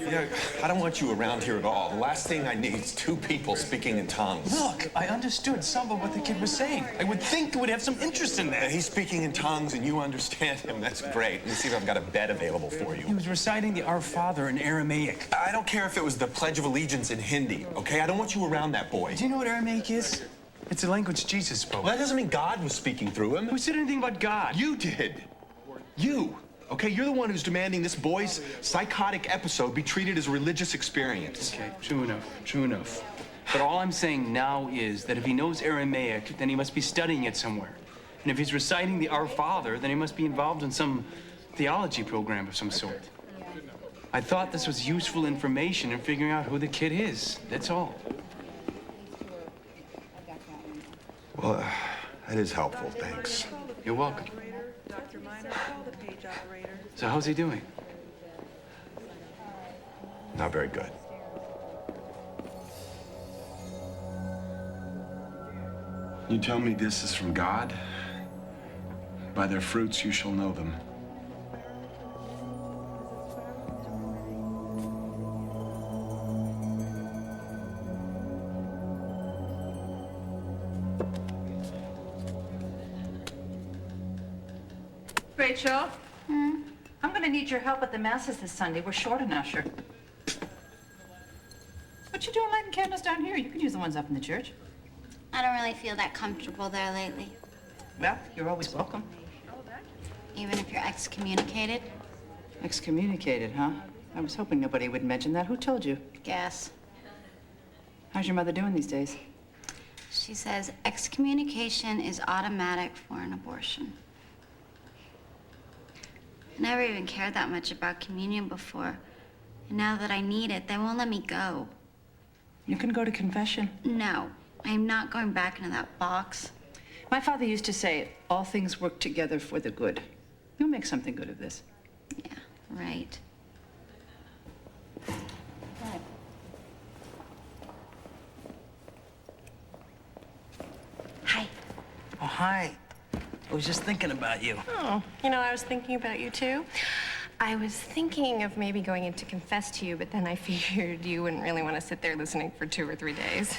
Yeah, I don't want you around here at all. The last thing I need is two people speaking in tongues. Look, I understood some of what the kid was saying. I would think you would have some interest in that. He's speaking in tongues and you understand him. That's great. Let me see if I've got a bed available for you. He was reciting the Our Father in Aramaic. I don't care if it was the Pledge of Allegiance in Hindi, okay? I don't want you around that boy. Do you know what Aramaic is? It's the language Jesus spoke. Well, that doesn't mean God was speaking through him. Who said anything about God? You did. You. Okay, you're the one who's demanding this boy's psychotic episode be treated as a religious experience. Okay, true enough. But all I'm saying now is that if he knows Aramaic, then he must be studying it somewhere. And if he's reciting the Our Father, then he must be involved in some theology program of some sort. I thought this was useful information in figuring out who the kid is. That's all. Well, that is helpful, thanks. You're welcome. So how's he doing? Not very good. You tell me this is from God? By their fruits you shall know them. Rachel? I'm gonna need your help at the masses this Sunday. We're short an usher. What you doing lighting candles down here? You can use the ones up in the church. I don't really feel that comfortable there lately. Well, you're always welcome. Even if you're excommunicated? Excommunicated, huh? I was hoping nobody would mention that. Who told you? Guess. How's your mother doing these days? She says excommunication is automatic for an abortion. I never even cared that much about communion before. And now that I need it, they won't let me go. You can go to confession. No, I'm not going back into that box. My father used to say, all things work together for the good. You'll make something good of this. Yeah, right. Hi. Oh, hi. I was just thinking about you. Oh, I was thinking about you too. I was thinking of maybe going in to confess to you, but then I figured you wouldn't really want to sit there listening for 2 or 3 days.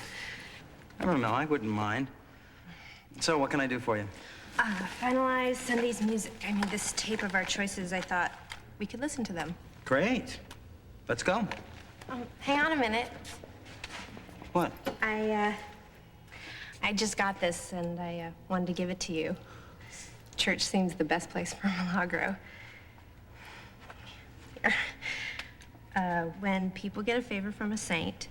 I don't know. I wouldn't mind. So, what can I do for you? Finalize Sunday's music. This tape of our choices, I thought we could listen to them. Great. Let's go. Hang on a minute. What? I just got this, and I wanted to give it to you. Church seems the best place for Milagro. When people get a favor from a saint,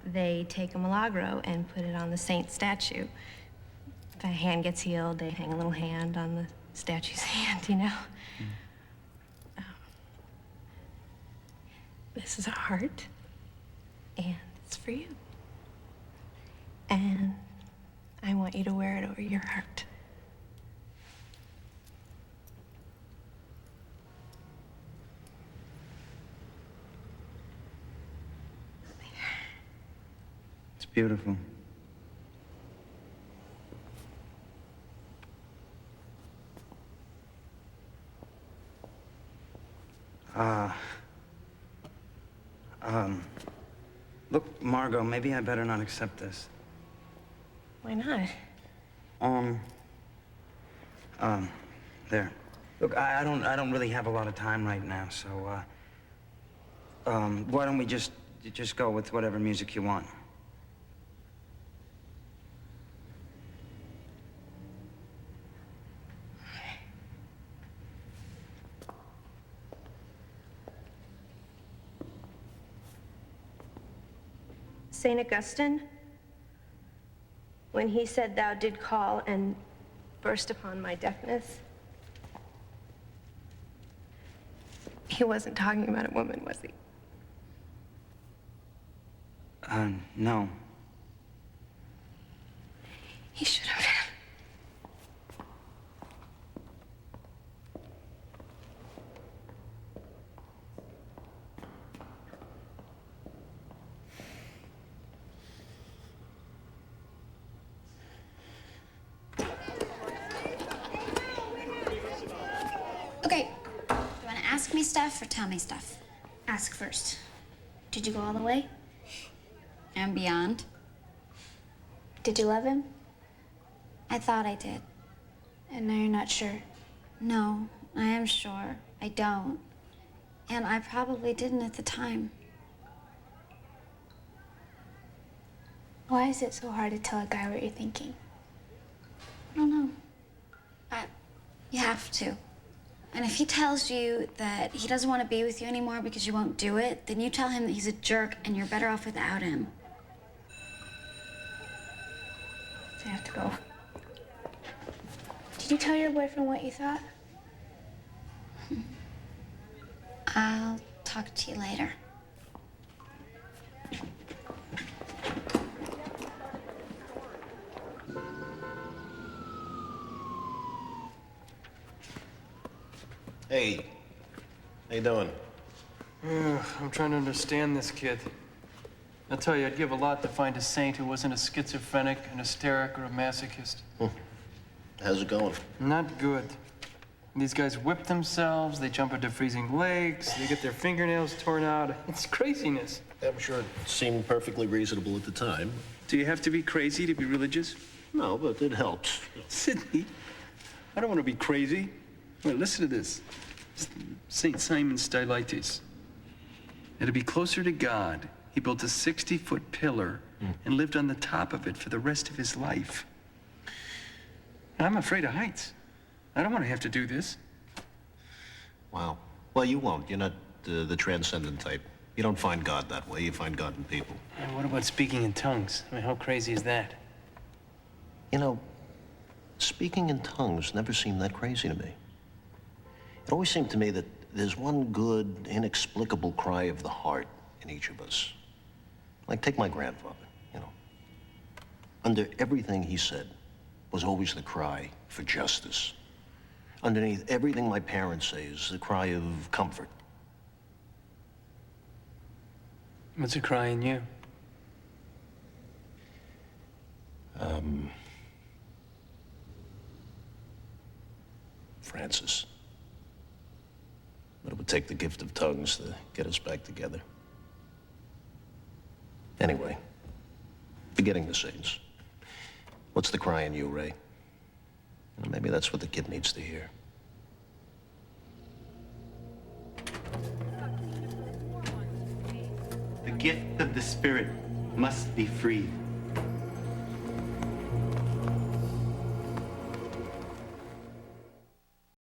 they take a Milagro and put it on the saint's statue. If a hand gets healed, they hang a little hand on the statue's hand, This is a heart, and it's for you. And I want you to wear it over your heart. It's beautiful. Look, Margot, maybe I better not accept this. Why not? There. Look, I don't really have a lot of time right now, so, why don't we just go with whatever music you want? St. Augustine, when he said, "Thou did call and burst upon my deafness," he wasn't talking about a woman, was he? No. He should have been. Okay, do you want to ask me stuff or tell me stuff? Ask first. Did you go all the way? And beyond. Did you love him? I thought I did. And now you're not sure. No, I am sure I don't. And I probably didn't at the time. Why is it so hard to tell a guy what you're thinking? I don't know. You have to. And if he tells you that he doesn't want to be with you anymore because you won't do it, then you tell him that he's a jerk and you're better off without him. I have to go. Did you tell your boyfriend what you thought? I'll talk to you later. Hey, how you doing? I'm trying to understand this kid. I'll tell you, I'd give a lot to find a saint who wasn't a schizophrenic, an hysteric, or a masochist. How's it going? Not good. These guys whip themselves, they jump into freezing lakes, they get their fingernails torn out. It's craziness. I'm sure it seemed perfectly reasonable at the time. Do you have to be crazy to be religious? No, but it helps. Sidney, I don't want to be crazy. Wait, listen to this. St. Simon Stylites. And to be closer to God, he built a 60-foot pillar and lived on the top of it for the rest of his life. I'm afraid of heights. I don't want to have to do this. Wow. Well, you won't. You're not the transcendent type. You don't find God that way. You find God in people. And what about speaking in tongues? I mean, how crazy is that? You know, speaking in tongues never seemed that crazy to me. It always seemed to me that there's one good, inexplicable cry of the heart in each of us. Like, take my grandfather, you know. Under everything he said was always the cry for justice. Underneath everything my parents say is the cry of comfort. What's a cry in you? Francis. But it would take the gift of tongues to get us back together. Anyway, forgetting the saints. What's the cry in you, Ray? Well, maybe that's what the kid needs to hear. The gift of the Spirit must be free.